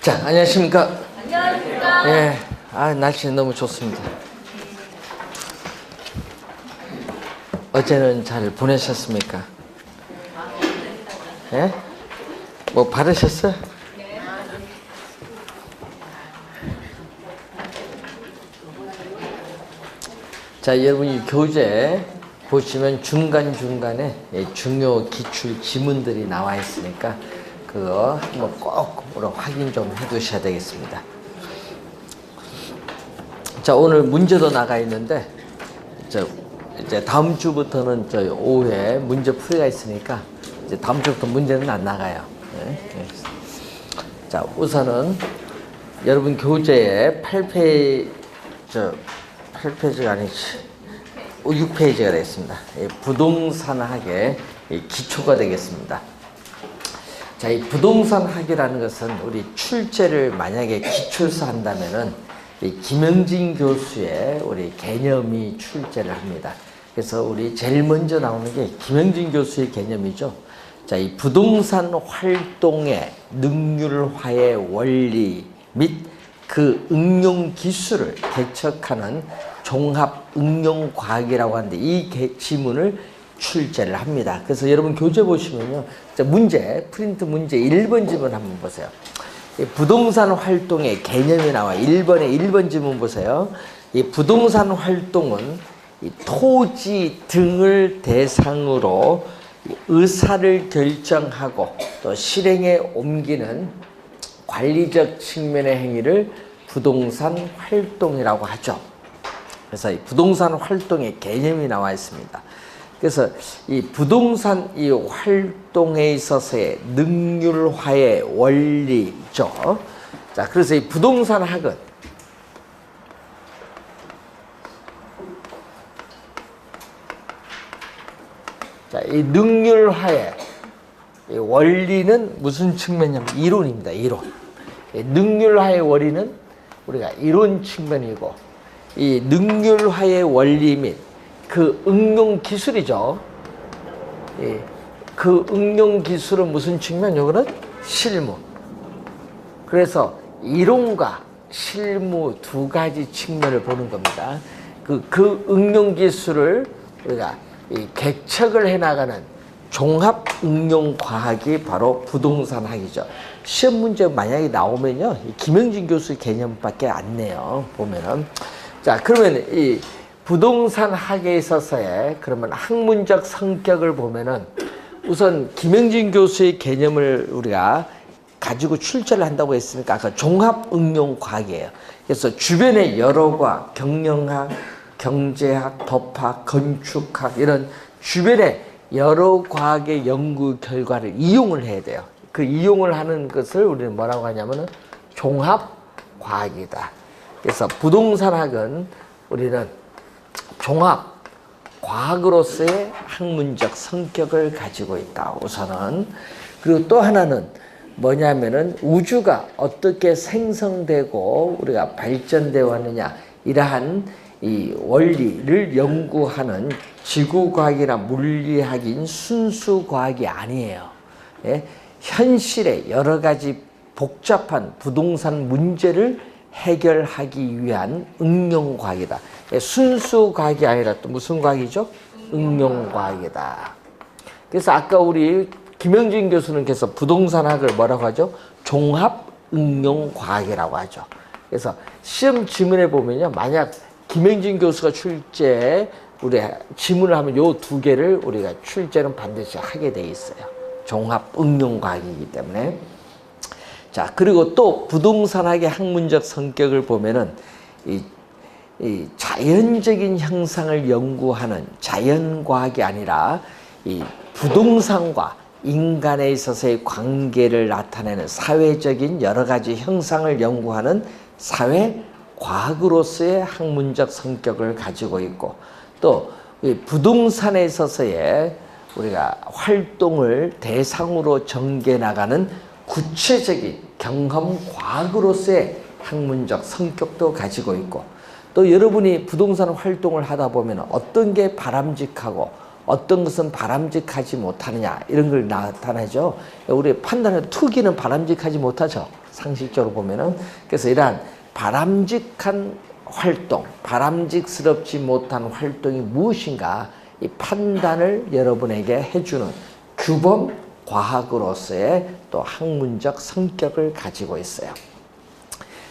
자, 안녕하십니까? 안녕하십니까? 예, 날씨는 너무 좋습니다. 어제는 잘 보내셨습니까? 예? 뭐 받으셨어요? 자, 여러분이 교재 보시면 중간중간에 중요 기출 지문들이 나와 있으니까 그거 한번 꼭 확인 좀 해 두셔야 되겠습니다. 자, 오늘 문제도 나가 있는데 이제 다음 주부터는 오후에 문제 풀이가 있으니까 이제 다음 주부터 문제는 안 나가요. 네. 자, 우선은 여러분 교재에 8페이지가 아니지 6페이지가 되겠습니다. 부동산학의 기초가 되겠습니다. 자, 이 부동산학이라는 것은 우리 출제를 만약에 기출서 한다면은 이 김영진 교수의 우리 개념이 출제를 합니다. 그래서 우리 제일 먼저 나오는 게 김영진 교수의 개념이죠. 자, 이 부동산 활동의 능률화의 원리 및 그 응용 기술을 개척하는 종합 응용 과학이라고 하는데 이 지문을 출제를 합니다. 그래서 여러분 교재 보시면요. 자, 프린트 문제 1번 지문 한번 보세요. 부동산 활동의 개념이 나와 1번 지문 보세요. 이 부동산 활동은 이 토지 등을 대상으로 의사를 결정하고 또 실행에 옮기는 관리적 측면의 행위를 부동산 활동이라고 하죠. 그래서 이 부동산 활동의 개념이 나와 있습니다. 그래서 이 부동산 이 활동에 있어서의 능률화의 원리죠. 자, 그래서 이 부동산 학은 자, 이 능률화의 이 원리는 무슨 측면이냐면 이론입니다. 이론. 이 능률화의 원리는 우리가 이론 측면이고 이 능률화의 원리 및 그 응용 기술이죠. 그 응용 기술은 무슨 측면? 요거는 실무. 그래서 이론과 실무 두 가지 측면을 보는 겁니다. 그 응용 기술을 우리가 개척을 해나가는 종합 응용 과학이 바로 부동산학이죠. 시험 문제 만약에 나오면요, 김영진 교수 개념밖에 안 내요. 보면은 자, 그러면 이 부동산학에 있어서의 그러면 학문적 성격을 보면은 우선 김영진 교수의 개념을 우리가 가지고 출제를 한다고 했으니까 아까 종합 응용 과학이에요. 그래서 주변의 여러 과학, 경영학, 경제학, 법학, 건축학 이런 주변의 여러 과학의 연구 결과를 이용을 해야 돼요. 그 이용을 하는 것을 우리는 뭐라고 하냐면은 종합 과학이다. 그래서 부동산학은 우리는 종합 과학으로서의 학문적 성격을 가지고 있다. 우선은. 그리고 또 하나는 뭐냐면은 우주가 어떻게 생성되고 우리가 발전되어 왔느냐 이러한 이 원리를 연구하는 지구과학이나 물리학인 순수과학이 아니에요. 예? 현실의 여러 가지 복잡한 부동산 문제를 해결하기 위한 응용과학이다. 예, 순수과학이 아니라 또 무슨 과학이죠? 응용과학이다. 그래서 아까 우리 김영진 교수는 그래서 부동산학을 뭐라고 하죠? 종합응용과학이라고 하죠. 그래서 시험 지문에 보면요. 만약 김영진 교수가 출제 우리 지문을 하면 요 두 개를 우리가 출제는 반드시 하게 돼 있어요. 종합응용과학이기 때문에. 자, 그리고 또 부동산학의 학문적 성격을 보면은 이 자연적인 형상을 연구하는 자연과학이 아니라 이 부동산과 인간에 있어서의 관계를 나타내는 사회적인 여러 가지 형상을 연구하는 사회과학으로서의 학문적 성격을 가지고 있고 또 이 부동산에 있어서의 우리가 활동을 대상으로 전개 나가는 구체적인 경험과학으로서의 학문적 성격도 가지고 있고 또 여러분이 부동산 활동을 하다 보면 어떤 게 바람직하고 어떤 것은 바람직하지 못하느냐 이런 걸 나타내죠. 우리 판단은 투기는 바람직하지 못하죠. 상식적으로 보면은. 그래서 이러한 바람직한 활동, 바람직스럽지 못한 활동이 무엇인가 이 판단을 여러분에게 해주는 규범 과학으로서의 또 학문적 성격을 가지고 있어요.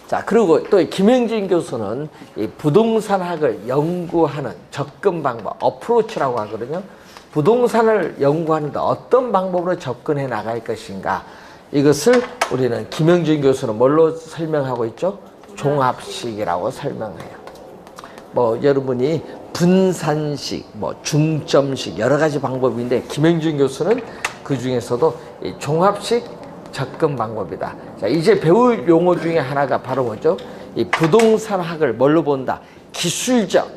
자, 그리고 또 김영진 교수는 이 부동산학을 연구하는 접근 방법, 어프로치라고 하거든요. 부동산을 연구하는데 어떤 방법으로 접근해 나갈 것인가. 이것을 우리는 김영진 교수는 뭘로 설명하고 있죠? 종합식이라고 설명해요. 뭐 여러분이 분산식, 뭐 중점식 여러 가지 방법인데 김영진 교수는 그 중에서도 이 종합식 접근 방법이다. 자, 이제 배울 용어 중에 하나가 바로 뭐죠? 이 부동산학을 뭘로 본다? 기술적,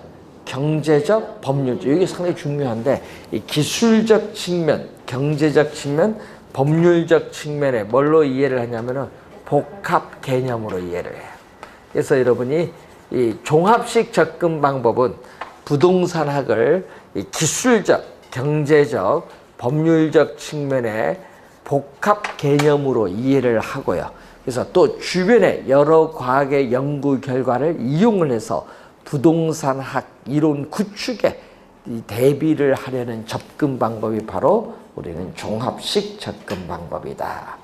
경제적, 법률적. 이게 상당히 중요한데 이 기술적 측면, 경제적 측면, 법률적 측면에 뭘로 이해를 하냐면은 복합 개념으로 이해를 해요. 그래서 여러분이 이 종합식 접근 방법은 부동산학을 이 기술적, 경제적, 법률적 측면에 복합 개념으로 이해를 하고요. 그래서 또 주변의 여러 과학의 연구 결과를 이용을 해서 부동산학 이론 구축에 대비를 하려는 접근 방법이 바로 우리는 종합식 접근 방법이다.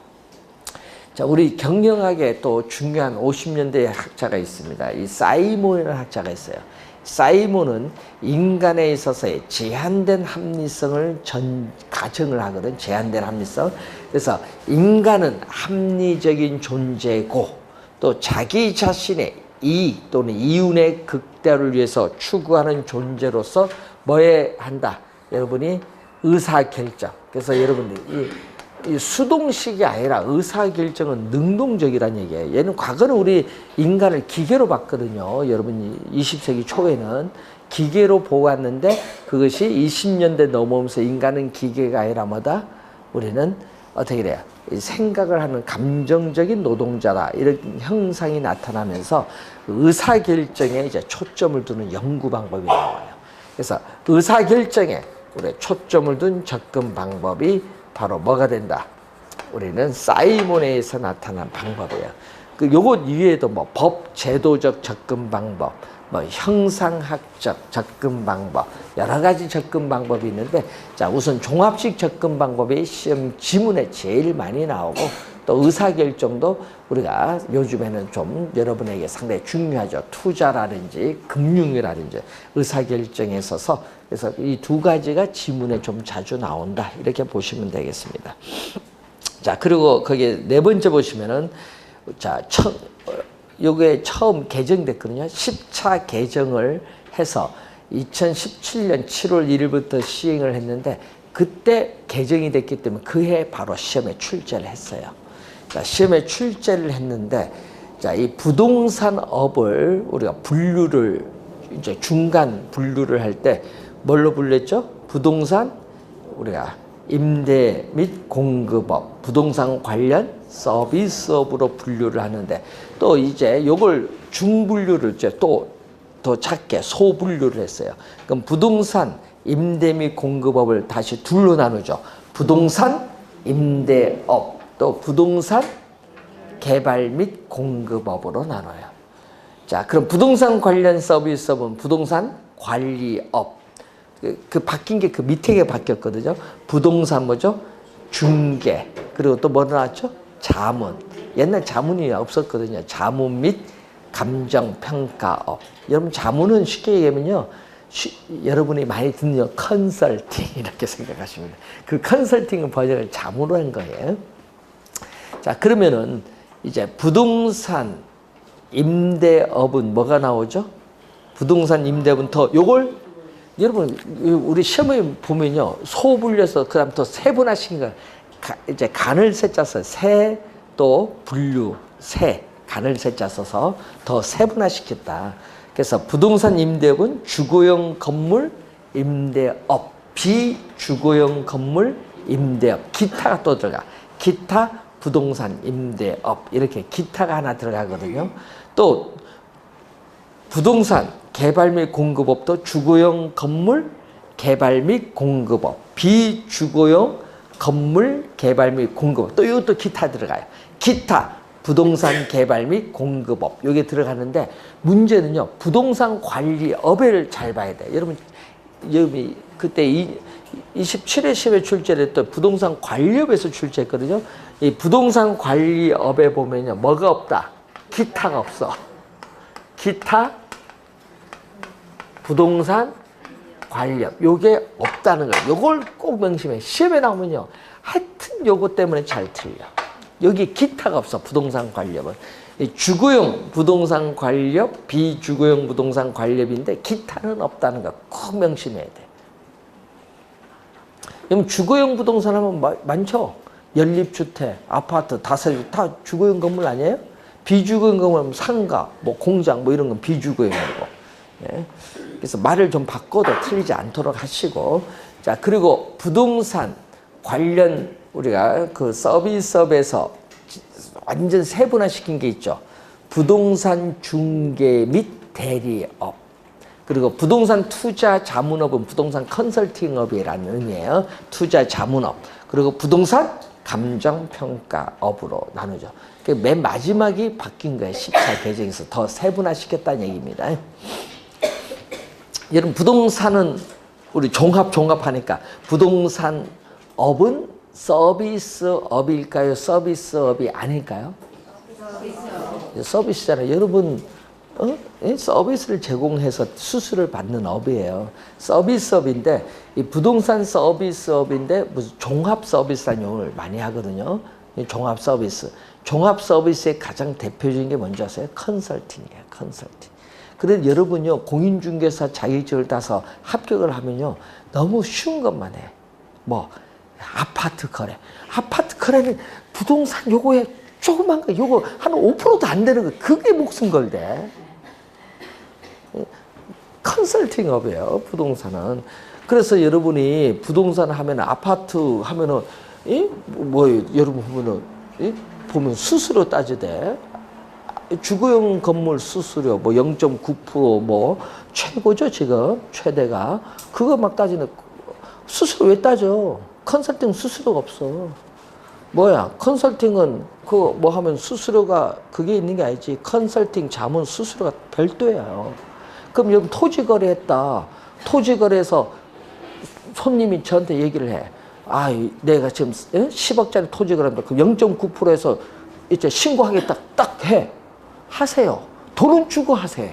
자, 우리 경영학에 또 중요한 50년대의 학자가 있습니다. 이 사이몬이라는 학자가 있어요. 사이몬은 인간에 있어서의 제한된 합리성을 가정을 하거든. 제한된 합리성. 그래서 인간은 합리적인 존재고 또 자기 자신의 이익 또는 이윤의 극대화를 위해서 추구하는 존재로서 뭐 해야 한다? 여러분이 의사결정. 그래서 여러분들이 이 수동식이 아니라 의사결정은 능동적이라는 얘기예요. 얘는 과거는 우리 인간을 기계로 봤거든요. 여러분이 20세기 초에는 기계로 보았는데 그것이 20년대 넘어오면서 인간은 기계가 아니라 뭐다? 우리는 어떻게 돼요? 생각을 하는 감정적인 노동자다. 이런 형상이 나타나면서 의사결정에 이제 초점을 두는 연구 방법이 나와요. 그래서 의사결정에 우리 초점을 둔 접근 방법이 바로 뭐가 된다? 우리는 사이몬에서 나타난 방법이에요. 요것 이외에도 뭐 법, 제도적 접근 방법, 뭐 형상학적 접근 방법, 여러 가지 접근 방법이 있는데, 자, 우선 종합식 접근 방법이 시험 지문에 제일 많이 나오고, 또 의사결정도 우리가 요즘에는 좀 여러분에게 상당히 중요하죠. 투자라든지 금융이라든지 의사결정에 있어서. 그래서 이 두 가지가 지문에 좀 자주 나온다. 이렇게 보시면 되겠습니다. 자, 그리고 거기에 네 번째 보시면은, 자, 요게 처음 개정됐거든요. 10차 개정을 해서 2017년 7월 1일부터 시행을 했는데, 그때 개정이 됐기 때문에 그해 바로 시험에 출제를 했어요. 자, 시험에 출제를 했는데, 자, 이 부동산업을 우리가 분류를, 이제 중간 분류를 할 때 뭘로 분류했죠? 부동산, 우리가 임대 및 공급업, 부동산 관련 서비스업으로 분류를 하는데, 또 이제 요걸 중분류를 이제 또 더 작게 소분류를 했어요. 그럼 부동산, 임대 및 공급업을 다시 둘로 나누죠. 부동산, 임대업, 또 부동산 개발 및 공급업으로 나눠요. 자, 그럼 부동산 관련 서비스업은 부동산 관리업. 그 바뀐 게 그 밑에 바뀌었거든요. 부동산 뭐죠? 중개. 그리고 또 뭐 나왔죠? 자문. 옛날 자문이 없었거든요. 자문 및 감정평가업. 여러분, 자문은 쉽게 얘기하면요, 여러분이 많이 듣는 컨설팅 이렇게 생각하시면 돼요. 그 컨설팅은 번역을 자문으로 한 거예요. 자, 그러면은 이제 부동산 임대업은 뭐가 나오죠? 부동산 임대업은 더 요걸 여러분 우리 시험에 보면요, 소분류해서 그다음 더 세분화시킨 거, 이제 간을 세짜서 세, 또 분류 세, 간을 세짜 써서 더 세분화시켰다. 그래서 부동산 임대업은 주거용 건물 임대업, 비주거용 건물 임대업, 기타가 또 들어가. 기타 부동산 임대업, 이렇게 기타가 하나 들어가거든요. 또 부동산 개발 및 공급업도 주거용 건물 개발 및 공급업, 비주거용 건물 개발 및 공급업, 또 이것도 기타 들어가요. 기타 부동산 개발 및 공급업 여기 들어가는데 문제는요 부동산 관리업을 잘 봐야 돼. 여러분 그때 27회 10회 출제를 했던 부동산 관리업에서 출제했거든요. 이 부동산 관리업에 보면요 뭐가 없다? 기타가 없어. 기타 부동산 관리업 요게 없다는 거예요. 요걸 꼭 명심해. 시험에 나오면요 하여튼 요거 때문에 잘 틀려. 여기 기타가 없어. 부동산 관리업은 주거용 부동산 관리업, 비주거용 부동산 관리업인데 기타는 없다는 거 꼭 명심해야 돼. 그럼 주거용 부동산 하면 많죠. 연립주택, 아파트, 다세대 다 주거용 건물 아니에요? 비주거용 건물은 상가, 뭐 공장 뭐 이런 건 비주거용이고. 예. 그래서 말을 좀 바꿔도 틀리지 않도록 하시고. 자, 그리고 부동산 관련 우리가 그 서비스업에서 완전 세분화시킨 게 있죠. 부동산 중개 및 대리업. 그리고 부동산 투자 자문업은 부동산 컨설팅업이라는 의미예요. 투자 자문업. 그리고 부동산 감정평가업으로 나누죠. 맨 마지막이 바뀐 거예요. 14 개정에서 더 세분화시켰다는 얘기입니다. 여러분 부동산은 우리 종합하니까 부동산업은 서비스업일까요? 서비스업이 아닐까요? 서비스잖아요. 여러분 서비스를 제공해서 수수료를 받는 업이에요. 서비스업인데 이 부동산 서비스업인데 무슨 종합 서비스라는 용어를 많이 하거든요. 종합 서비스. 종합 서비스의 가장 대표적인 게 뭔지 아세요? 컨설팅이에요. 컨설팅. 그런데 여러분요 공인중개사 자격증을 따서 합격을 하면요 너무 쉬운 것만 해. 뭐 아파트 거래. 아파트 거래는 부동산 요거에 조그만 거 요거 한 5%도 안 되는 거 그게 목숨 걸대. 컨설팅업이에요 부동산은. 그래서 여러분이 부동산 하면 아파트 하면은 뭐 여러분 보면 수수료 따지대. 주거용 건물 수수료 뭐 0.9% 최고죠 지금 최대가. 그거 막 따지는 수수료 왜 따져? 컨설팅 수수료가 없어. 뭐야 컨설팅은 그 뭐 하면 수수료가 그게 있는 게 아니지. 컨설팅 자문 수수료가 별도예요. 그럼 여기 토지 거래했다. 토지 거래해서 손님이 저한테 얘기를 해. 아, 내가 지금 10억짜리 토지 거래한다. 그럼 0.9%에서 이제 신고하겠다. 딱 해. 하세요. 돈은 주고 하세요.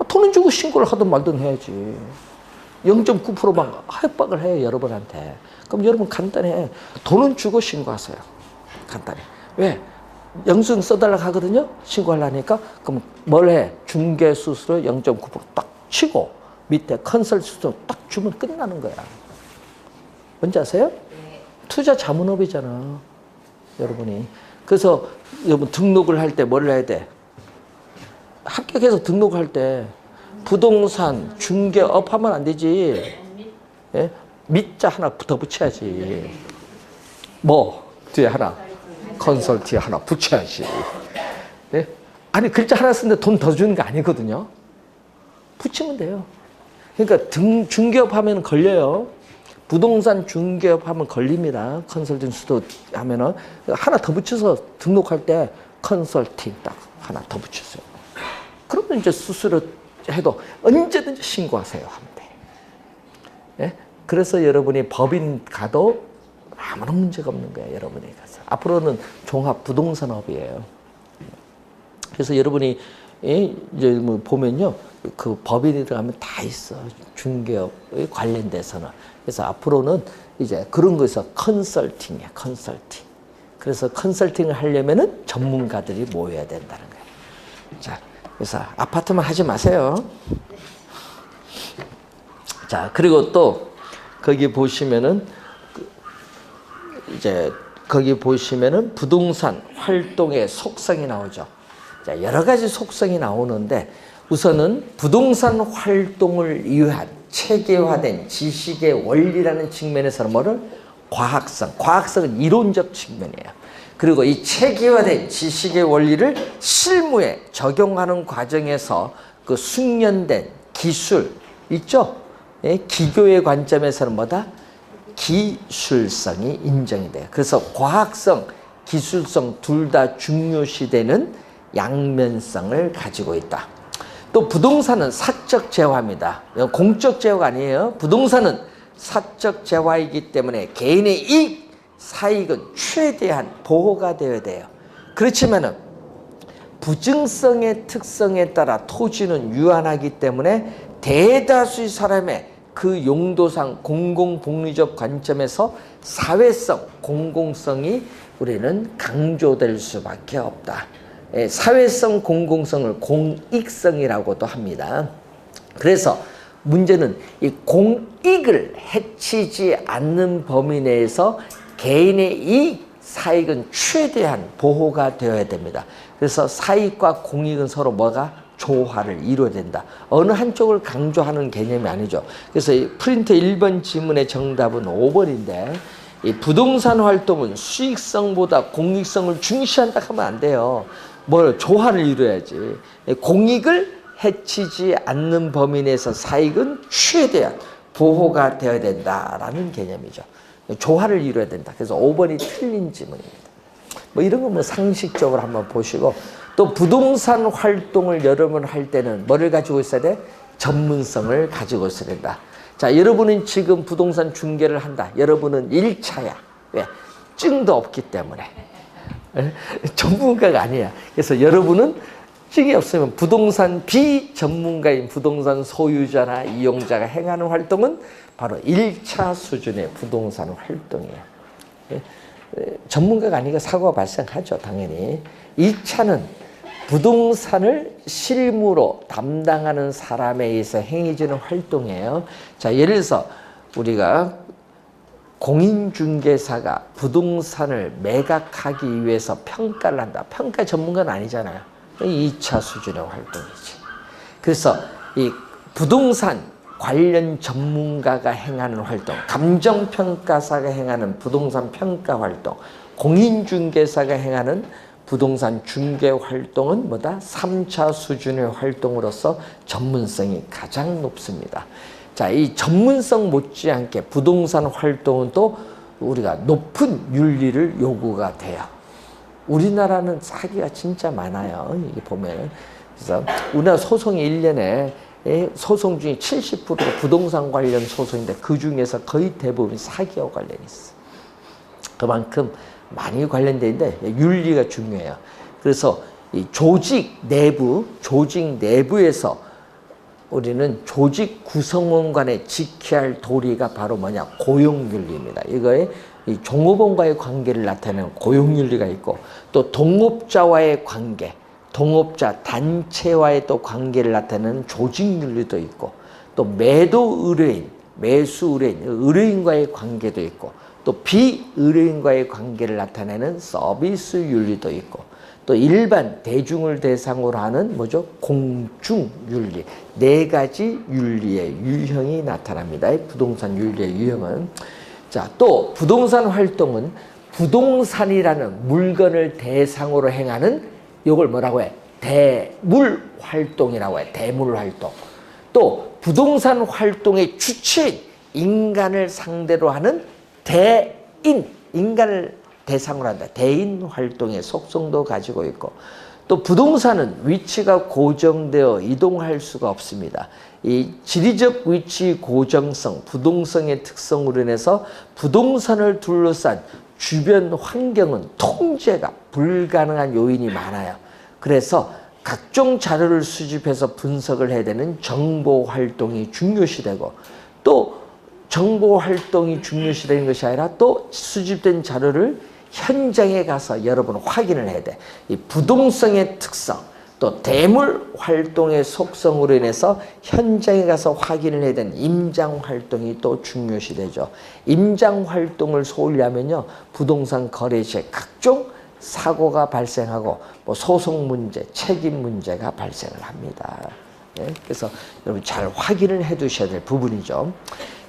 돈은 주고 신고를 하든 말든 해야지. 0.9%만 협박을 해요, 여러분한테. 그럼 여러분 간단해. 돈은 주고 신고하세요. 간단해. 왜? 영수증 써달라고 하거든요? 신고하려니까. 그럼 뭘 해? 중개 수수료 0.9%딱 치고 밑에 컨설 수수료 딱 주면 끝나는 거야. 뭔지 아세요? 투자 자문업이잖아. 여러분이. 그래서 여러분 등록을 할 때 뭘 해야 돼? 합격해서 등록할 때 부동산 중개업 하면 안 되지. 예? 밑자 하나 더 붙여야지. 뭐 뒤에 하나 컨설팅 하나 붙여야지. 예? 아니 글자 하나 쓰는데 돈 더 주는 게 아니거든요. 붙이면 돼요. 그러니까 중개업 하면 걸려요. 부동산 중개업 하면 걸립니다. 컨설팅 수도 하면은 하나 더 붙여서 등록할 때 컨설팅 딱 하나 더 붙였어요. 그러면 이제 수수료 해도 언제든지 신고하세요 하면 돼. 예? 그래서 여러분이 법인 가도 아무런 문제가 없는 거예요. 여러분이 가서 앞으로는 종합 부동산업이에요. 그래서 여러분이 이제 뭐 보면요, 그 법인이 들어가면 다 있어. 중개업에 관련돼서는. 그래서 앞으로는 이제 그런 거에서 컨설팅이야, 컨설팅. 그래서 컨설팅을 하려면은 전문가들이 모여야 된다는 거예요. 자, 그래서 아파트만 하지 마세요. 자, 그리고 또 거기 보시면은 이제 거기 보시면은 부동산 활동의 속성이 나오죠. 자, 여러 가지 속성이 나오는데 우선은 부동산 활동을 위한 체계화된 지식의 원리라는 측면에서는 뭐를? 과학성. 과학성은 이론적 측면이에요. 그리고 이 체계화된 지식의 원리를 실무에 적용하는 과정에서 그 숙련된 기술 있죠? 기교의 관점에서는 뭐다? 기술성이 인정이 돼요. 그래서 과학성, 기술성 둘 다 중요시되는 양면성을 가지고 있다. 또 부동산은 사적 재화입니다. 공적 재화가 아니에요. 부동산은 사적 재화이기 때문에 개인의 이익, 사익은 최대한 보호가 되어야 돼요. 그렇지만은 부증성의 특성에 따라 토지는 유한하기 때문에 대다수의 사람의 그 용도상 공공복리적 관점에서 사회성, 공공성이 우리는 강조될 수밖에 없다. 사회성, 공공성을 공익성이라고도 합니다. 그래서 문제는 이 공익을 해치지 않는 범위 내에서 개인의 이익, 사익은 최대한 보호가 되어야 됩니다. 그래서 사익과 공익은 서로 뭐가? 조화를 이루어야 된다. 어느 한쪽을 강조하는 개념이 아니죠. 그래서 이 프린트 1번 지문의 정답은 5번인데 이 부동산 활동은 수익성보다 공익성을 중시한다 하면 안 돼요. 뭘 조화를 이루어야지. 공익을 해치지 않는 범위 내에서 사익은 최대한 보호가 되어야 된다라는 개념이죠. 조화를 이루어야 된다. 그래서 5번이 틀린 지문입니다. 뭐 이런 거 뭐 상식적으로 한번 보시고 또 부동산 활동을 여러분 할 때는 뭐를 가지고 있어야 돼? 전문성을 가지고 있어야 된다. 자, 여러분은 지금 부동산 중개를 한다. 여러분은 1차야. 왜? 증도 없기 때문에. 전문가가 아니야. 그래서 여러분은 증이 없으면 부동산 비전문가인 부동산 소유자나 이용자가 행하는 활동은 바로 1차 수준의 부동산 활동이에요. 전문가가 아니니까 사고가 발생하죠. 당연히. 2차는 부동산을 실무로 담당하는 사람에 의해서 행해지는 활동이에요. 자, 예를 들어서 우리가 공인중개사가 부동산을 매각하기 위해서 평가를 한다. 평가 전문가는 아니잖아요. 2차 수준의 활동이지. 그래서 이 부동산 관련 전문가가 행하는 활동, 감정평가사가 행하는 부동산 평가 활동, 공인중개사가 행하는 부동산 중개 활동은 뭐다? 3차 수준의 활동으로서 전문성이 가장 높습니다. 자, 이 전문성 못지않게 부동산 활동은 또 우리가 높은 윤리를 요구가 돼요. 우리나라는 사기가 진짜 많아요. 이게 보면은. 그래서 우리나라 소송이 1년에 소송 중에 70%가 부동산 관련 소송인데 그 중에서 거의 대부분 사기와 관련이 있어. 그만큼 많이 관련돼 있는데 윤리가 중요해요. 그래서 이 조직 내부에서 우리는 조직 구성원 간에 지켜야 할 도리가 바로 뭐냐? 고용윤리입니다. 이거에 이 종업원과의 관계를 나타내는 고용윤리가 있고 또 동업자와의 관계, 동업자 단체와의 또 관계를 나타내는 조직윤리도 있고 또 매도 의뢰인, 매수 의뢰인, 의뢰인과의 관계도 있고 또 비의뢰인과의 관계를 나타내는 서비스 윤리도 있고 또 일반 대중을 대상으로 하는 뭐죠? 공중윤리. 4가지 윤리의 유형이 나타납니다. 부동산 윤리의 유형은. 자, 또 부동산 활동은 부동산이라는 물건을 대상으로 행하는 이걸 뭐라고 해? 대물 활동이라고 해. 대물 활동. 또 부동산 활동의 주체인 인간을 상대로 하는 대인, 인간을 대상으로 한다. 대인 활동의 속성도 가지고 있고 또 부동산은 위치가 고정되어 이동할 수가 없습니다. 이 지리적 위치 고정성, 부동성의 특성으로 인해서 부동산을 둘러싼 주변 환경은 통제가 불가능한 요인이 많아요. 그래서 각종 자료를 수집해서 분석을 해야 되는 정보 활동이 중요시되고 또 정보 활동이 중요시되는 것이 아니라 또 수집된 자료를 현장에 가서 여러분 확인을 해야 돼. 이 부동성의 특성, 또 대물 활동의 속성으로 인해서 현장에 가서 확인을 해야 되는 임장 활동이 또 중요시되죠. 임장 활동을 소홀히 하면요, 부동산 거래 시에 각종 사고가 발생하고 뭐 소송 문제, 책임 문제가 발생을 합니다. 네? 그래서 여러분 잘 확인을 해 두셔야 될 부분이죠.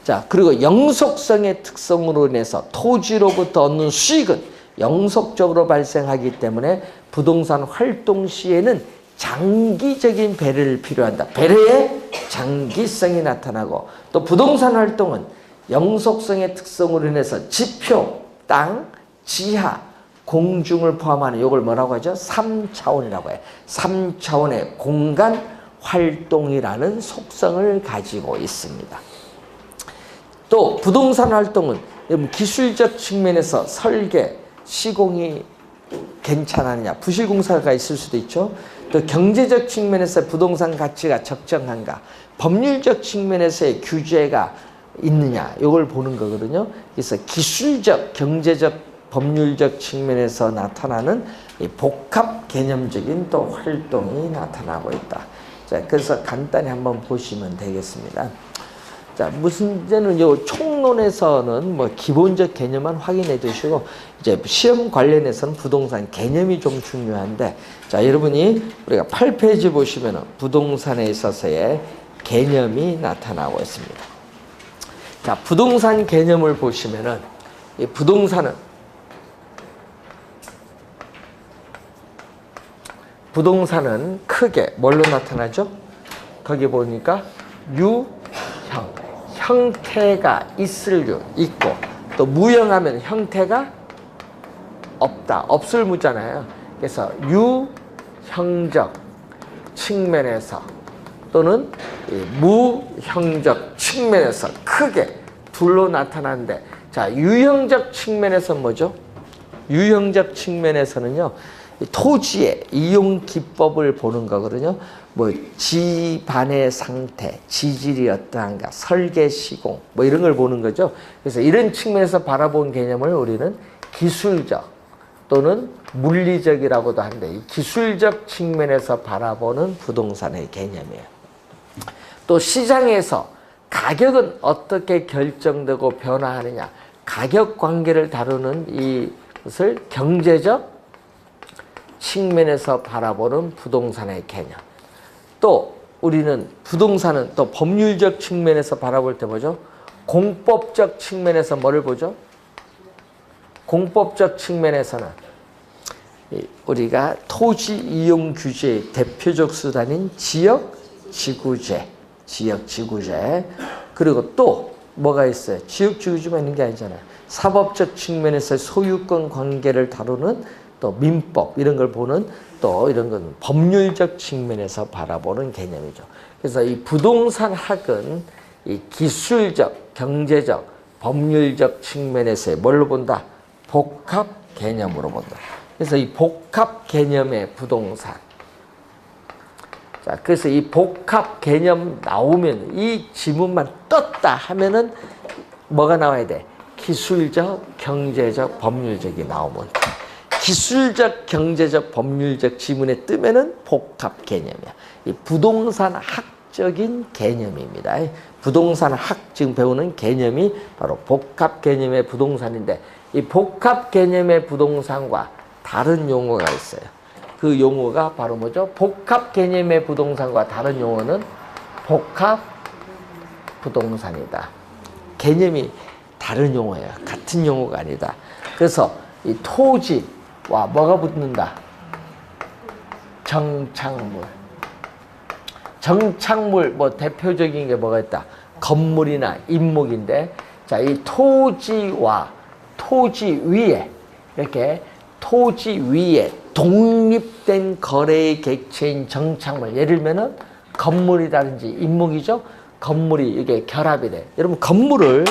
자, 그리고 영속성의 특성으로 인해서 토지로부터 얻는 수익은 영속적으로 발생하기 때문에 부동산 활동 시에는 장기적인 배려를 필요한다. 배려의 장기성이 나타나고 또 부동산 활동은 영속성의 특성으로 인해서 지표, 땅, 지하, 공중을 포함하는 이걸 뭐라고 하죠? 3차원이라고 해요. 3차원의 공간 활동이라는 속성을 가지고 있습니다. 또 부동산 활동은 기술적 측면에서 설계, 시공이 괜찮았냐, 부실공사가 있을 수도 있죠. 또 경제적 측면에서 부동산 가치가 적정한가, 법률적 측면에서의 규제가 있느냐, 이걸 보는 거거든요. 그래서 기술적, 경제적, 법률적 측면에서 나타나는 이 복합 개념적인 또 활동이 나타나고 있다. 자, 그래서 간단히 한번 보시면 되겠습니다. 자, 문제는 요 총론에서는 뭐 기본적 개념만 확인해 두시고, 이제 시험 관련해서는 부동산 개념이 좀 중요한데, 자, 여러분이 우리가 8페이지 보시면은 부동산에 있어서의 개념이 나타나고 있습니다. 자, 부동산 개념을 보시면은 이 부동산은 크게 뭘로 나타나죠? 거기 보니까 형태가 있고, 또 무형하면 형태가 없다, 없을 무잖아요. 그래서 유형적 측면에서 또는 무형적 측면에서 크게 둘로 나타나는데, 자, 유형적 측면에서 뭐죠? 유형적 측면에서는요, 토지의 이용 기법을 보는 거거든요. 뭐 집안의 상태, 지질이 어떠한가, 설계 시공, 뭐 이런 걸 보는 거죠. 그래서 이런 측면에서 바라본 개념을 우리는 기술적 또는 물리적이라고도 하는데, 이 기술적 측면에서 바라보는 부동산의 개념이에요. 또 시장에서 가격은 어떻게 결정되고 변화하느냐, 가격 관계를 다루는 이것을 경제적 측면에서 바라보는 부동산의 개념. 또 우리는 부동산은 또 법률적 측면에서 바라볼 때 뭐죠? 공법적 측면에서 뭐를 보죠? 공법적 측면에서는 우리가 토지 이용 규제의 대표적 수단인 지역지구제, 그리고 또 뭐가 있어요? 지역지구제만 있는 게 아니잖아요. 사법적 측면에서 소유권 관계를 다루는 또 민법, 이런 걸 보는, 또 이런 건 법률적 측면에서 바라보는 개념이죠. 그래서 이 부동산 학은 이 기술적, 경제적, 법률적 측면에서 뭘로 본다? 복합 개념으로 본다. 그래서 이 복합 개념의 부동산. 자, 그래서 이 복합 개념 나오면, 이 지문만 떴다 하면은 뭐가 나와야 돼? 기술적, 경제적, 법률적이 나오면 돼. 기술적, 경제적, 법률적 지문에 뜨면은 복합 개념이야. 이 부동산 학적인 개념입니다. 부동산 학 지금 배우는 개념이 바로 복합 개념의 부동산인데, 이 복합 개념의 부동산과 다른 용어가 있어요. 그 용어가 바로 뭐죠? 복합 개념의 부동산과 다른 용어는 복합 부동산이다. 개념이 다른 용어예요. 같은 용어가 아니다. 그래서 이 토지와 뭐가 붙는다? 정착물. 정착물, 뭐 대표적인 게 뭐가 있다? 건물이나 임목인데, 자, 이 토지와 토지 위에, 이렇게 토지 위에 독립된 거래의 객체인 정착물, 예를 들면은 건물이라든지 임목이죠. 건물이 이게 결합이 돼. 여러분, 건물을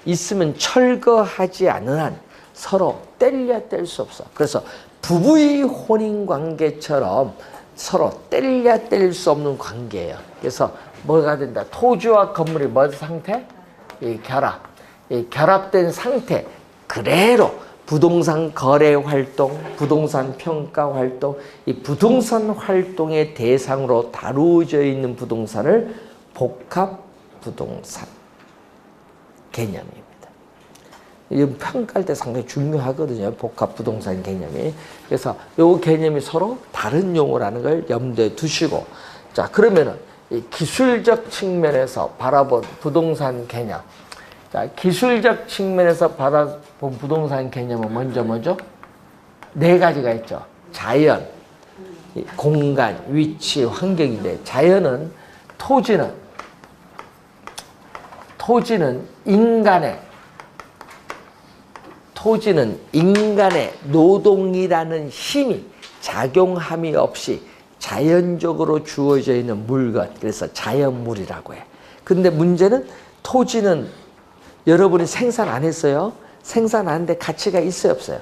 있으면 철거하지 않는 한 서로 뗄래야 뗄 수 없어. 그래서 부부의 혼인 관계처럼 서로 뗄래야 뗄 수 없는 관계예요. 그래서 뭐가 된다? 토지와 건물이 뭐 상태? 이 결합. 이 결합된 상태 그대로 부동산 거래 활동, 부동산 평가 활동, 이 부동산 활동의 대상으로 다루어져 있는 부동산을 복합 부동산 개념입니다. 이 평가할 때 상당히 중요하거든요. 복합 부동산 개념이. 그래서 이 개념이 서로 다른 용어라는 걸 염두에 두시고, 자, 그러면은 이 기술적 측면에서 바라본 부동산 개념. 자, 기술적 측면에서 바라본 부동산 개념은 먼저 뭐죠? 네 가지가 있죠. 자연, 공간, 위치, 환경인데, 자연은 토지는 토지는 인간의 노동이라는 힘이 작용함이 없이 자연적으로 주어져 있는 물건, 그래서 자연물이라고 해. 근데 문제는 토지는 여러분이 생산 안 했어요? 생산 안 했는데 가치가 있어요, 없어요?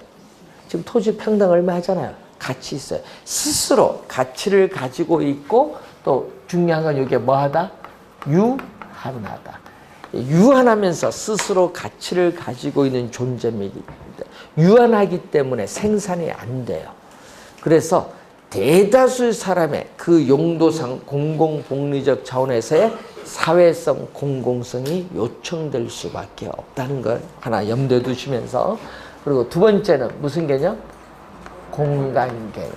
지금 토지 평당 얼마 하잖아요. 가치 있어요. 스스로 가치를 가지고 있고 또 중요한 건 이게 뭐하다? 유한하다. 유한하면서 스스로 가치를 가지고 있는 존재입니다. 유한하기 때문에 생산이 안 돼요. 그래서 대다수 사람의 그 용도상 공공복리적 차원에서의 사회성 공공성이 요청될 수밖에 없다는 걸 하나 염두에 두시면서, 그리고 두 번째는 무슨 개념? 공간 개념.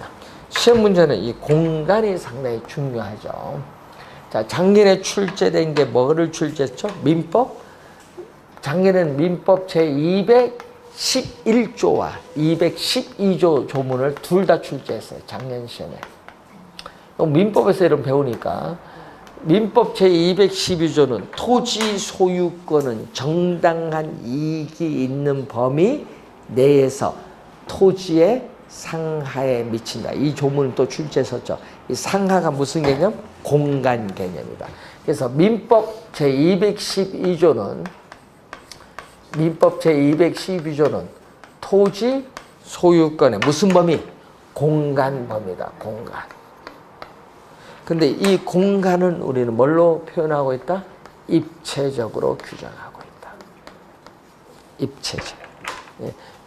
시험 문제는 이 공간이 상당히 중요하죠. 자, 작년에 출제된 게 뭐를 출제했죠? 민법? 작년에는 민법 제211조와 212조 조문을 둘 다 출제했어요. 작년 시험에. 민법에서 이런 배우니까 민법 제212조는 토지 소유권은 정당한 이익이 있는 범위 내에서 토지의 상하에 미친다. 이 조문을 또 출제했었죠. 이 상하가 무슨 개념? 공간 개념이다. 그래서 민법 제212조는 토지 소유권의 무슨 범위? 공간 범위다. 공간. 근데 이 공간은 우리는 뭘로 표현하고 있다? 입체적으로 규정하고 있다. 입체적.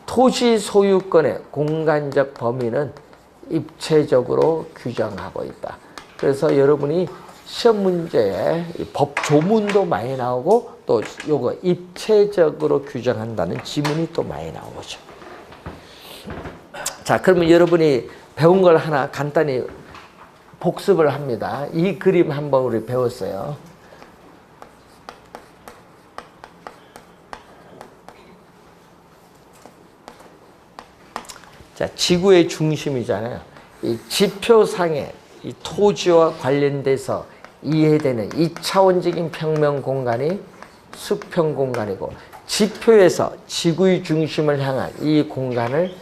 토지 소유권의 공간적 범위는 입체적으로 규정하고 있다. 그래서 여러분이 시험 문제에 법 조문도 많이 나오고 또 요거 입체적으로 규정한다는 지문이 또 많이 나오죠. 자, 그러면 여러분이 배운 걸 하나 간단히 복습을 합니다. 이 그림 한번 우리 배웠어요. 자, 지구의 중심이잖아요. 이 지표상의 이 토지와 관련돼서 이해되는 2차원적인 평면 공간이 수평 공간이고, 지표에서 지구의 중심을 향한 이 공간을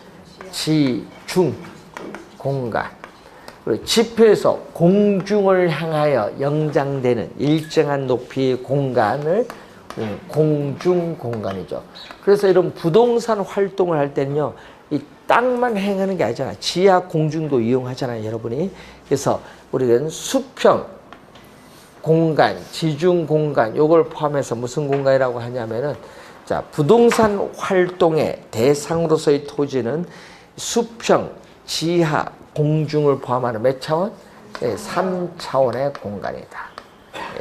지중 공간, 그리고 지표에서 공중을 향하여 영장되는 일정한 높이의 공간을 공중 공간이죠. 그래서 이런 부동산 활동을 할 때는요, 이 땅만 행하는 게 아니잖아요. 지하 공중도 이용하잖아요, 여러분이. 그래서 우리는 수평 공간, 지중 공간, 요걸 포함해서 무슨 공간이라고 하냐면은, 자, 부동산 활동의 대상으로서의 토지는 수평, 지하, 공중을 포함하는 몇 차원? 3차원의 공간이다.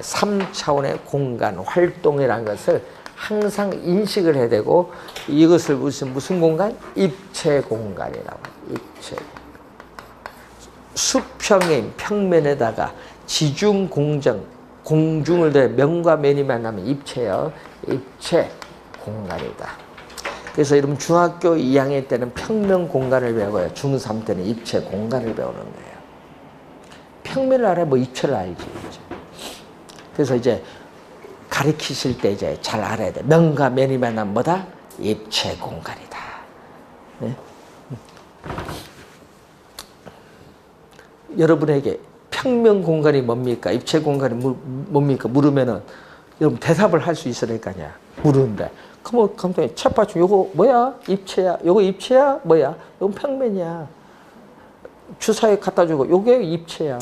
3차원의 공간 활동이라는 것을 항상 인식을 해야 되고, 이것을 무슨 공간? 입체 공간이라고. 입체. 수평인 평면에다가 지중 공중을 대 면과 면이 만나면 입체요. 입체 공간이다. 그래서 여러분 중학교 2학년 때는 평면 공간을 배워요. 중3 때는 입체 공간을 배우는 거예요. 평면을 알아야 뭐 입체를 알지. 그래서 이제 가르치실 때 이제 잘 알아야 돼. 면과 면이 만나면 뭐다? 입체 공간이다. 네? 여러분에게 평면 공간이 뭡니까? 입체 공간이 뭡니까? 물으면은 여러분 대답을 할 수 있으니까요. 물으는데. 그럼 감독님 책받침 요거 뭐야? 입체야. 요거 입체야? 뭐야? 요건 평면이야. 주사위 갖다 주고 요게 입체야.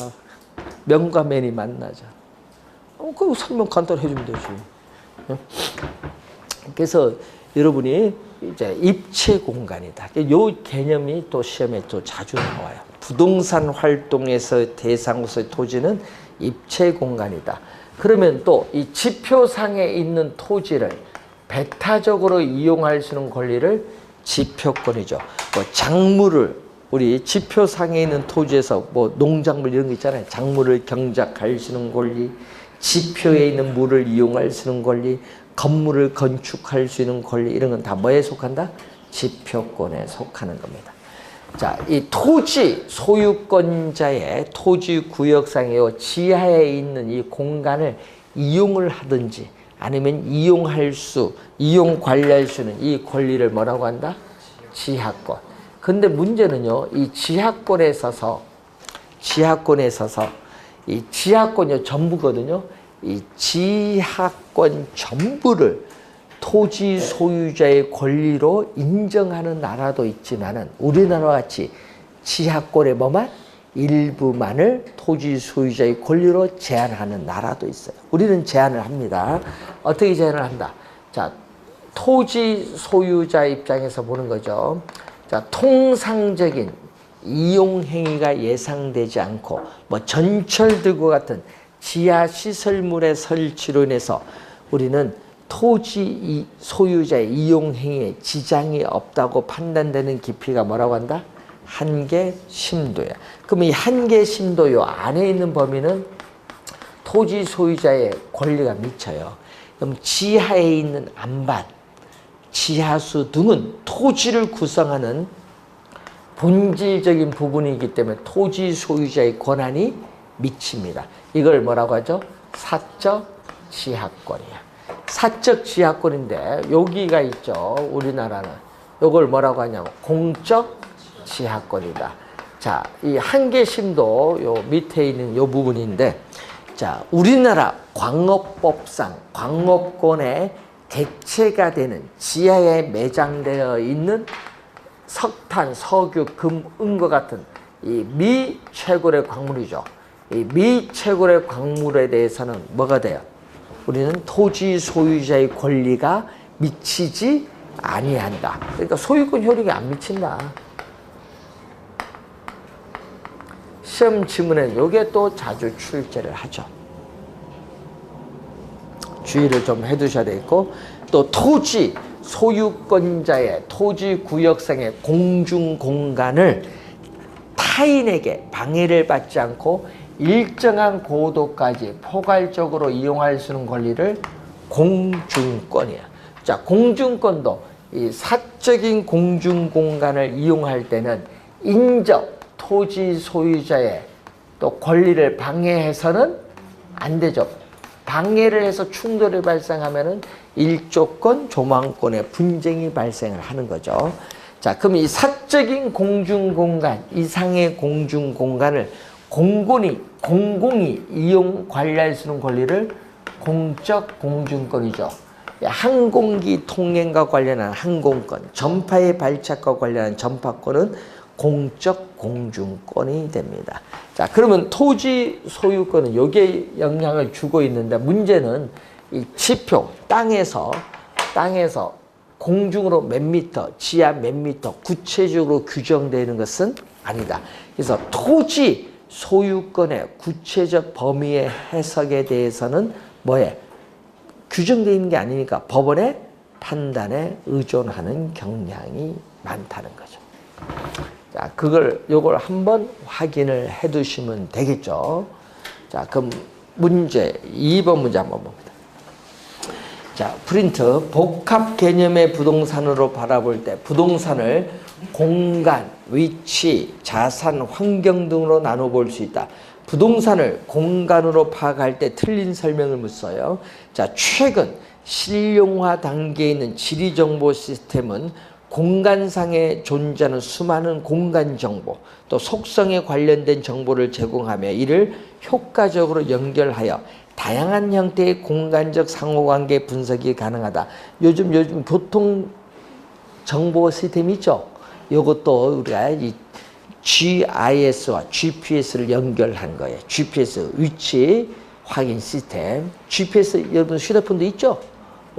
면과 면이 만나자. 그 설명 간단히 해주면 되지. 그래서 여러분이 이제 입체 공간이다. 요 개념이 또 시험에 또 자주 나와요. 부동산 활동에서 대상으로서의 토지는 입체 공간이다. 그러면 또 이 지표상에 있는 토지를 배타적으로 이용할 수 있는 권리를 지표권이죠. 뭐 작물을 우리 지표상에 있는 토지에서 뭐 농작물 이런 거 있잖아요. 작물을 경작할 수 있는 권리, 지표에 있는 물을 이용할 수 있는 권리, 건물을 건축할 수 있는 권리, 이런 건 다 뭐에 속한다? 지표권에 속하는 겁니다. 자, 이 토지 소유권자의 토지 구역상의 지하에 있는 이 공간을 이용을 하든지 아니면 이용 관리할 수 있는 이 권리를 뭐라고 한다? 지하권. 근데 문제는요, 이 지하권에 있어서 이 지하권이 전부거든요. 이 지하권 전부를 토지 소유자의 권리로 인정하는 나라도 있지만은 우리나라와 같이 지하권의 뭐만 일부만을 토지 소유자의 권리로 제한하는 나라도 있어요. 우리는 제한을 합니다. 어떻게 제한을 한다? 자, 토지 소유자 입장에서 보는 거죠. 자, 통상적인 이용 행위가 예상되지 않고 뭐 전철들과 같은 지하 시설물의 설치로 인해서 우리는 토지 소유자의 이용 행위에 지장이 없다고 판단되는 깊이가 뭐라고 한다? 한계 심도야. 그럼 이 한계 심도 요 안에 있는 범위는 토지 소유자의 권리가 미쳐요. 그럼 지하에 있는 안반, 지하수 등은 토지를 구성하는 본질적인 부분이기 때문에 토지 소유자의 권한이 미칩니다. 이걸 뭐라고 하죠? 사적 지하권이야. 사적 지하권인데 여기가 있죠. 우리나라는. 이걸 뭐라고 하냐면 공적 지하권이다. 자, 이 한계심도 요 밑에 있는 요 부분인데, 자, 우리나라 광업법상 광업권의 대체가 되는 지하에 매장되어 있는 석탄, 석유, 금, 은과 같은 이 미채굴의 광물이죠. 이 미채굴의 광물에 대해서는 뭐가 돼요? 우리는 토지 소유자의 권리가 미치지 아니한다. 그러니까 소유권 효력이 안 미친다. 시험 지문에 요게 또 자주 출제를 하죠. 주의를 좀 해두셔야 되겠고, 또 토지 소유권자의 토지 구역상의 공중 공간을 타인에게 방해를 받지 않고 일정한 고도까지 포괄적으로 이용할 수 있는 권리를 공중권이야. 자, 공중권도 이 사적인 공중 공간을 이용할 때는 인적 토지 소유자의 또 권리를 방해해서는 안 되죠. 방해를 해서 충돌이 발생하면은 일조권, 조망권의 분쟁이 발생을 하는 거죠. 자, 그럼 이 사적인 공중 공간 이상의 공중 공간을 공공이 이용 관리할 수 있는 권리를 공적 공중권이죠. 항공기 통행과 관련한 항공권, 전파의 발착과 관련한 전파권은 공적 공중권이 됩니다. 자, 그러면 토지 소유권은 여기에 영향을 주고 있는데, 문제는 이 지표, 땅에서 공중으로 몇 미터, 지하 몇 미터 구체적으로 규정되는 것은 아니다. 그래서 토지 소유권의 구체적 범위의 해석에 대해서는 뭐에 규정되어 있는 게 아니니까 법원의 판단에 의존하는 경향이 많다는 거죠. 자, 요걸 한번 확인을 해 두시면 되겠죠. 자, 그럼 문제, 2번 문제 한번 봅니다. 자, 프린트. 복합 개념의 부동산으로 바라볼 때 부동산을 공간, 위치, 자산, 환경 등으로 나눠볼 수 있다. 부동산을 공간으로 파악할 때 틀린 설명을 묻어요. 자, 최근 실용화 단계에 있는 지리정보 시스템은 공간상에 존재하는 수많은 공간 정보, 또 속성에 관련된 정보를 제공하며 이를 효과적으로 연결하여 다양한 형태의 공간적 상호관계 분석이 가능하다. 요즘 교통 정보 시스템 있죠? 이것도 우리가 이 GIS와 GPS를 연결한 거예요. GPS 위치 확인 시스템. GPS 여러분 휴대폰도 있죠?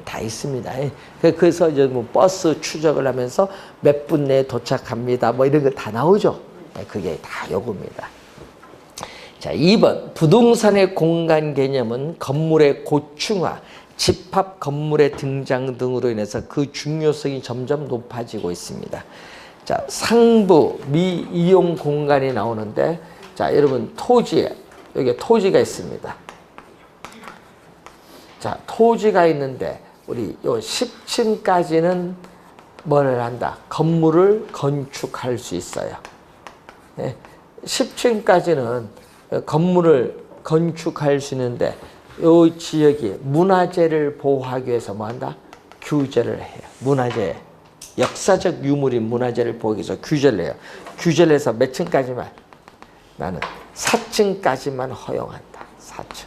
다 있습니다. 그래서 이제 뭐 버스 추적을 하면서 몇 분 내에 도착합니다. 뭐 이런 거 다 나오죠. 그게 다 요겁니다. 자, 2번. 부동산의 공간 개념은 건물의 고층화, 집합 건물의 등장 등으로 인해서 그 중요성이 점점 높아지고 있습니다. 자, 상부 미이용 공간이 나오는데, 자, 여러분 여기 토지가 있습니다. 자, 토지가 있는데 우리 요 10층까지는 뭐를 한다? 건물을 건축할 수 있어요. 네, 10층까지는 건물을 건축할 수 있는데 요 지역이 문화재를 보호하기 위해서 뭐 한다? 규제를 해요. 문화재, 역사적 유물인 문화재를 보호하기 위해서 규제를 해요. 규제를 해서 몇 층까지만? 나는 4층까지만 허용한다. 4층.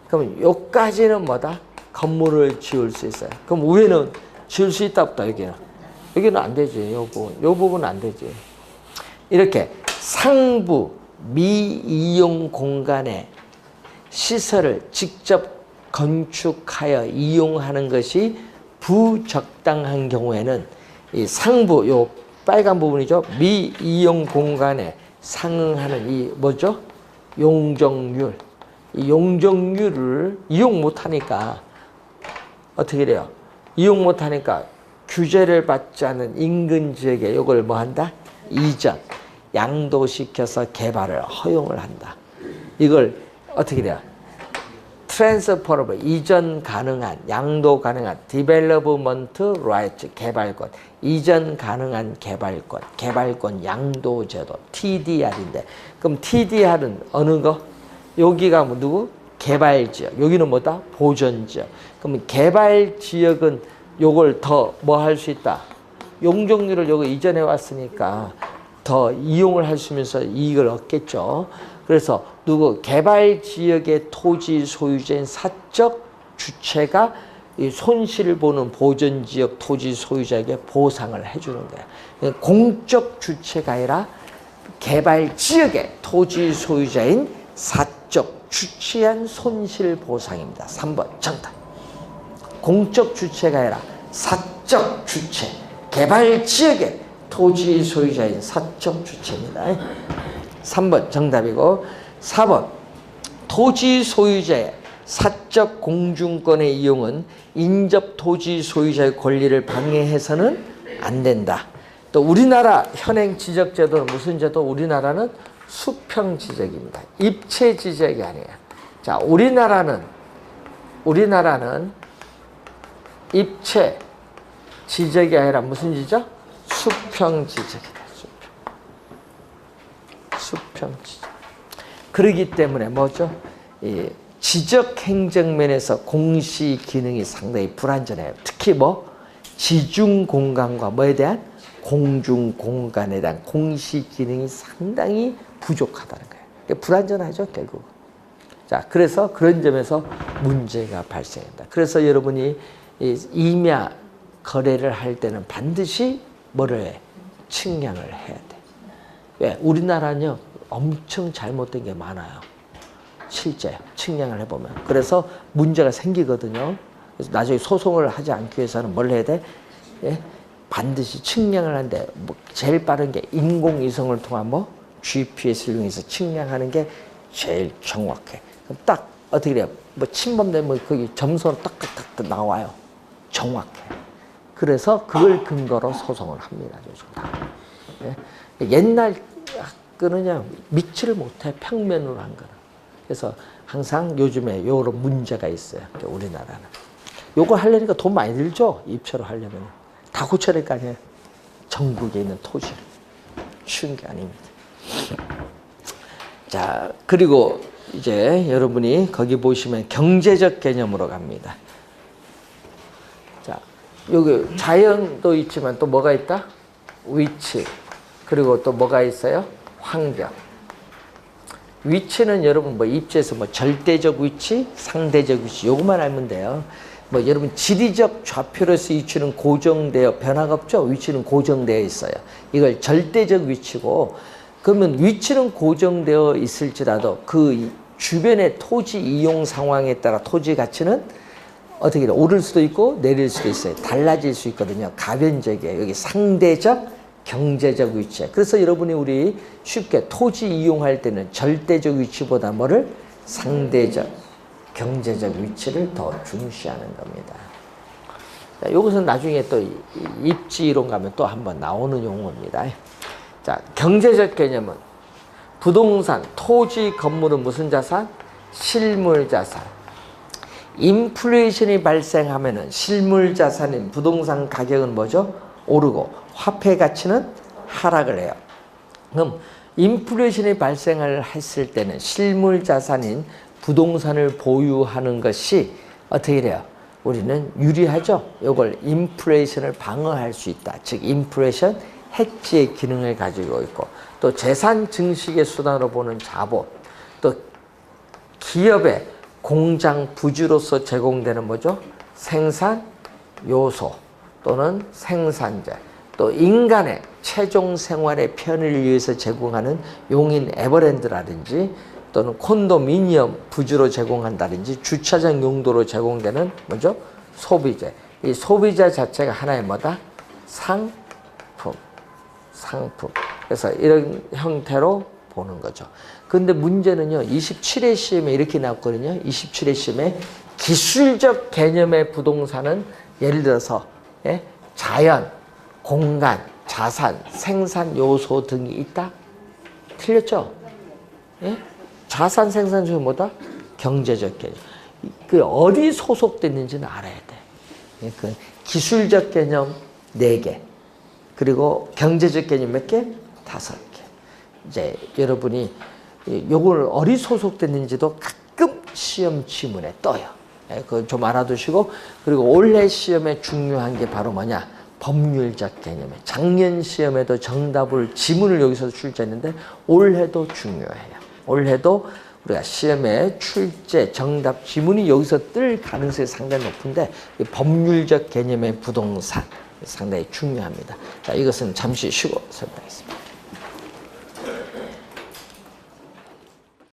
그러면 요까지는 뭐다? 건물을 지을 수 있어요. 그럼 위에는 지을 수 있다 없다 여기는? 여기는 안 되지. 요 부분은 안 되지. 이렇게 상부 미이용 공간에 시설을 직접 건축하여 이용하는 것이 부적당한 경우에는 이 상부 요 빨간 부분이죠. 미이용 공간에 상응하는 이 뭐죠? 용적률. 이 용적률을 이용 못하니까 어떻게 돼요? 이용 못하니까 규제를 받지 않은 인근 지역에 이걸 뭐 한다? 이전, 양도시켜서 개발을 허용을 한다. 이걸 어떻게 돼요? 트랜스퍼러블, 이전 가능한, 양도 가능한, 디벨로브먼트 라이트, 개발권, 이전 가능한 개발권, 개발권 양도 제도, TDR인데, 그럼 TDR은 어느 거? 여기가 뭐 누구? 개발 지역. 여기는 뭐다? 보전 지역. 그러면 개발 지역은 요걸 더 뭐 할 수 있다? 용적률을 여기 이전해 왔으니까 더 이용을 할 수 있으면서 이익을 얻겠죠. 그래서 누구 개발 지역의 토지 소유자인 사적 주체가 이 손실을 보는 보전 지역 토지 소유자에게 보상을 해주는 거예요. 공적 주체가 아니라 개발 지역의 토지 소유자인 사적 주체한 손실 보상입니다. 3번 정답. 공적 주체가 아니라 사적 주체, 개발 지역의 토지 소유자인 사적 주체입니다. 3번 정답이고 4번 토지 소유자의 사적 공중권의 이용은 인접 토지 소유자의 권리를 방해해서는 안 된다. 또 우리나라 현행 지적 제도는 무슨 제도? 우리나라는 수평 지적입니다. 입체 지적이 아니에요. 자, 우리나라는 입체 지적이 아니라 무슨 지적? 수평 지적이다. 수평 지적. 그렇기 때문에 뭐죠? 이 지적 행정면에서 공시 기능이 상당히 불완전해요. 특히 뭐 지중 공간과 뭐에 대한 공중 공간에 대한 공시 기능이 상당히 부족하다는 거예요. 불완전하죠, 결국. 자, 그래서 그런 점에서 문제가 발생한다. 그래서 여러분이 임야 거래를 할 때는 반드시 뭐를 해? 측량을 해야 돼. 왜? 우리나라는요, 엄청 잘못된 게 많아요. 실제 측량을 해보면. 그래서 문제가 생기거든요. 그래서 나중에 소송을 하지 않기 위해서는 뭘 해야 돼? 예? 반드시 측량을 하는데 뭐 제일 빠른 게 인공위성을 통한 뭐 GPS를 이용해서 측량하는 게 제일 정확해. 그럼 딱 어떻게 돼요? 뭐 침범되면 거기 점수로 딱딱딱 나와요. 정확해. 그래서 그걸 근거로 소송을 합니다. 요즘 다. 예? 옛날 거는요 믿지를 못해. 평면으로 한 거는. 그래서 항상 요즘에 요런 문제가 있어요. 우리나라는. 요거 하려니까 돈 많이 들죠. 입체로 하려면. 다 고쳐야 될 거 아니에요. 전국에 있는 토지를. 쉬운 게 아닙니다. 자, 그리고 이제 여러분이 거기 보시면 경제적 개념으로 갑니다. 자, 여기 자연도 있지만 또 뭐가 있다? 위치. 그리고 또 뭐가 있어요? 환경. 위치는 여러분 뭐 입지에서 뭐 절대적 위치, 상대적 위치 요것만 알면 돼요. 뭐 여러분 지리적 좌표로서 위치는 고정되어 변화가 없죠. 위치는 고정되어 있어요. 이걸 절대적 위치고 그러면 위치는 고정되어 있을지라도 그 주변의 토지 이용 상황에 따라 토지 가치는 어떻게 돼? 오를 수도 있고 내릴 수도 있어요. 달라질 수 있거든요. 가변적이에요. 여기 상대적 경제적 위치. 그래서 여러분이 우리 쉽게 토지 이용할 때는 절대적 위치보다 뭐를? 상대적, 경제적 위치를 더 중시하는 겁니다. 자, 이것은 나중에 또 입지이론 가면 또 한번 나오는 용어입니다. 자, 경제적 개념은 부동산, 토지, 건물은 무슨 자산? 실물 자산. 인플레이션이 발생하면은 실물 자산인 부동산 가격은 뭐죠? 오르고 화폐 가치는 하락을 해요. 그럼 인플레이션이 발생을 했을 때는 실물 자산인 부동산을 보유하는 것이 어떻게 돼요? 우리는 유리하죠. 이걸 인플레이션을 방어할 수 있다. 즉 인플레이션 해지의 기능을 가지고 있고, 또 재산 증식의 수단으로 보는 자본, 또 기업의 공장 부지로서 제공되는 뭐죠? 생산 요소 또는 생산재, 또 인간의 최종 생활의 편의를 위해서 제공하는 용인 에버랜드라든지, 또는 콘도미니엄 부지로 제공한다든지, 주차장 용도로 제공되는 뭐죠? 소비재. 이 소비재 자체가 하나의 뭐다? 상품. 그래서 이런 형태로 보는 거죠. 근데 문제는요, 27회 시험에 이렇게 나왔거든요. 27회 시험에 기술적 개념의 부동산은 예를 들어서 자연, 공간, 자산, 생산 요소 등이 있다? 틀렸죠? 예? 자산 생산 중에 뭐다? 경제적 개념. 그 어디 소속됐는지는 알아야 돼. 그 기술적 개념 4개. 그리고 경제적 개념 몇 개? 5개. 이제 여러분이 요걸 어디 소속됐는지도 가끔 시험 지문에 떠요. 그거 좀 알아두시고, 그리고 올해 시험에 중요한 게 바로 뭐냐? 법률적 개념에. 작년 시험에도 정답을 지문을 여기서 출제했는데 올해도 중요해요. 올해도 우리가 시험에 출제 정답 지문이 여기서 뜰 가능성이 상당히 높은데, 이 법률적 개념의 부동산 상당히 중요합니다. 자, 이것은 잠시 쉬고 설명하겠습니다.